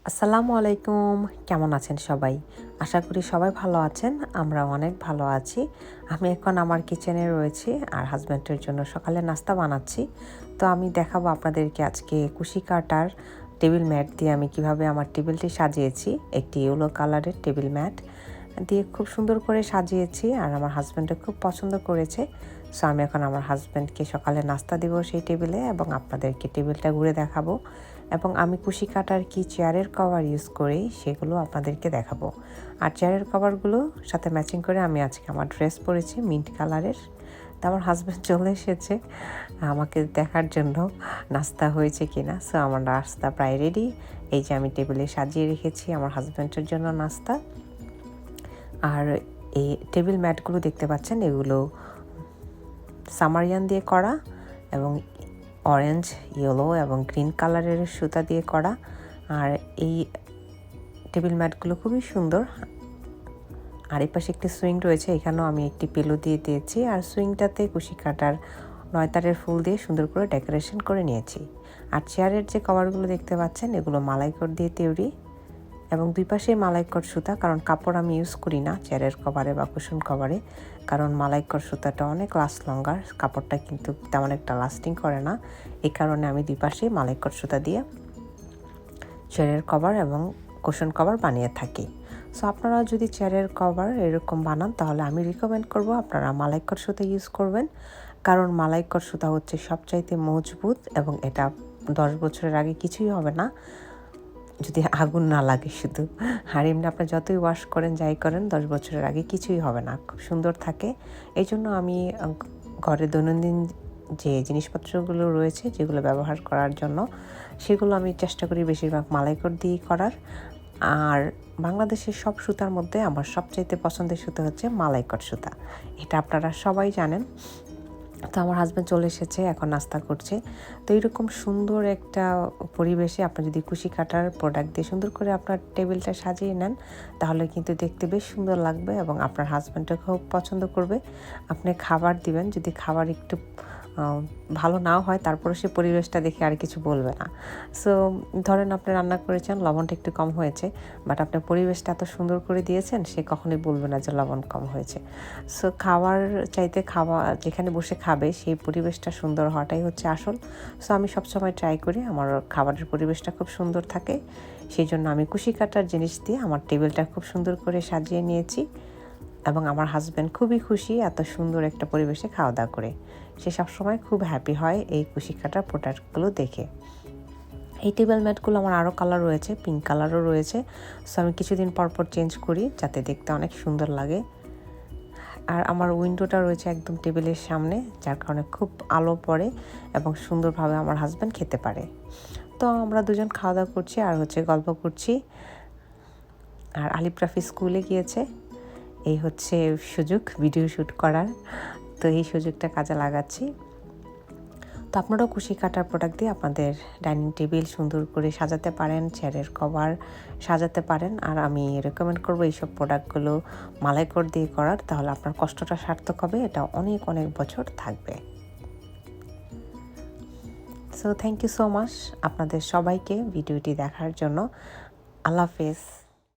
আসসালামু আলাইকুম, কেমন আছেন সবাই? আশা করি সবাই ভালো আছেন। আমরা অনেক ভালো আছি। আমি এখন আমার কিচেনে রয়েছি আর হাজব্যান্ডের জন্য সকালে নাস্তা বানাচ্ছি। তো আমি দেখাবো আপনাদেরকে আজকে কুশি কাটার টেবিল ম্যাট দিয়ে আমি কিভাবে আমার টেবিলটি সাজিয়েছি। একটি ইয়েলো কালারের টেবিল ম্যাট দিয়ে খুব সুন্দর করে সাজিয়েছি আর আমার হাজব্যান্ডও খুব পছন্দ করেছে। সো আমি এখন আমার হাজব্যান্ডকে সকালে নাস্তা দিব সেই টেবিলে এবং আপনাদেরকে টেবিলটা ঘুরে দেখাবো এবং আমি কুশি কাটার কি চেয়ারের কভার ইউজ করি সেগুলো আপনাদেরকে দেখাবো। আর চেয়ারের কভারগুলো সাথে ম্যাচিং করে আমি আজকে আমার ড্রেস পরেছি মিন্ট কালারের। তো আমার হাজব্যান্ড চলে এসেছে আমাকে দেখার জন্য নাস্তা হয়েছে কিনা। সো আমার নাস্তা প্রায় রেডি। এই যে আমি টেবিলে সাজিয়ে রেখেছি আমার হাজব্যান্ডের জন্য নাস্তা। আর এই টেবিল ম্যাটগুলো দেখতে পাচ্ছেন, এগুলো সামারিয়ান দিয়ে করা এবং অরেঞ্জ, ইয়েলো এবং গ্রিন কালারের সুতা দিয়ে করা। আর এই টেবিল ম্যাটগুলো খুবই সুন্দর। আর এই পাশে একটি সুইং রয়েছে, এখানেও আমি একটি পিলো দিয়ে দিয়েছি আর সুইংটাতে কুশি কাটার 9 তারের ফুল দিয়ে সুন্দর করে ডেকোরেশন করে নিয়েছি। আর চেয়ারের যে কভারগুলো দেখতে পাচ্ছেন এগুলো মালাইকট দিয়ে তৈরি এবং দুই পাশে মালাইকট সুতা, কারণ কাপড় আমি ইউজ করি না চেয়ারের কভারে বা কুশন কভারে, কারণ মালাইকট সুতাটা অনেক লাস্ট লঙ্গার, কাপড়টা কিন্তু তেমন একটা লাস্টিং করে না। এই কারণে আমি দুই পাশে মালাইকট সুতা দিয়ে চেয়ারের কভার এবং কুশন কভার বানিয়ে থাকি। সো আপনারা যদি চেয়ারের কভার এরকম বানান তাহলে আমি রিকমেন্ড করব আপনারা মালাইকট সুতা ইউজ করবেন, কারণ মালাইকট সুতা হচ্ছে সবচাইতে মজবুত এবং এটা 10 বছরের আগে কিছুই হবে না যদি আগুন না লাগে শুধু। আর এমনি আপনি যতই ওয়াশ করেন যাই করেন 10 বছরের আগে কিছুই হবে না, খুব সুন্দর থাকে। এই জন্য আমি ঘরে দৈনন্দিন যে জিনিসপত্রগুলো রয়েছে যেগুলো ব্যবহার করার জন্য সেগুলো আমি চেষ্টা করি বেশিরভাগ মালাইকট দিয়ে করার। আর বাংলাদেশের সব সুতার মধ্যে আমার সবচাইতে পছন্দের সুতা হচ্ছে মালাইকট সুতা, এটা আপনারা সবাই জানেন। তো আমার হাজব্যান্ড চলে এসেছে, এখন নাস্তা করছে। তো এইরকম সুন্দর একটা পরিবেশে আপনি যদি কুশি কাটার প্রোডাক্ট দিয়ে সুন্দর করে আপনার টেবিলটা সাজিয়ে নেন তাহলে কিন্তু দেখতে বেশ সুন্দর লাগবে এবং আপনার হাজব্যান্ডও খুব পছন্দ করবে। আপনি খাবার দিবেন, যদি খাবার একটু ভালো নাও হয় তারপরে সে পরিবেশটা দেখে আর কিছু বলবে না। সো ধরেন আপনি রান্না করেছেন, লবণটা একটু কম হয়েছে, বাট আপনি পরিবেশটা এত সুন্দর করে দিয়েছেন সে কখনোই বলবে না যে লবণ কম হয়েছে। সো খাওয়ার চাইতে যেখানে বসে খাবে সেই পরিবেশটা সুন্দর হওয়াটাই হচ্ছে আসল। সো আমি সবসময় ট্রাই করি আমার খাবারের পরিবেশটা খুব সুন্দর থাকে, সেই জন্য আমি কুশি কাটার জিনিস দিয়ে আমার টেবিলটা খুব সুন্দর করে সাজিয়ে নিয়েছি এবং আমার হাজব্যান্ড খুবই খুশি এত সুন্দর একটা পরিবেশে খাওয়া দাওয়া করে। সে সবসময় খুব হ্যাপি হয় এই কুশি কাটার প্রোডাক্টগুলো দেখে। এই টেবিল ম্যাটগুলো আমার আরও কালার রয়েছে, পিঙ্ক কালারও রয়েছে। সো আমি কিছুদিন পর চেঞ্জ করি যাতে দেখতে অনেক সুন্দর লাগে। আর আমার উইন্ডোটা রয়েছে একদম টেবিলের সামনে, যার কারণে খুব আলো পড়ে এবং সুন্দরভাবে আমার হাজব্যান্ড খেতে পারে। তো আমরা দুজন খাওয়া দাওয়া করছি আর গল্প করছি। আর আলিফ রাফি স্কুলে গিয়েছে, এই হচ্ছে সুযোগ ভিডিও শ্যুট করার। তো এই সুযোগটা কাজে লাগাচ্ছি। তো আপনারাও কুশি কাটার প্রোডাক্ট দিয়ে আপনাদের ডাইনিং টেবিল সুন্দর করে সাজাতে পারেন, চেয়ারের কভার সাজাতে পারেন। আর আমি রেকমেন্ড করবো এইসব প্রোডাক্টগুলো মালাইকট দিয়ে করার, তাহলে আপনার কষ্টটা সার্থক হবে, এটা অনেক অনেক বছর থাকবে। So thank you so much আপনাদের সবাইকে ভিডিওটি দেখার জন্য। আল্লাহ হাফেজ।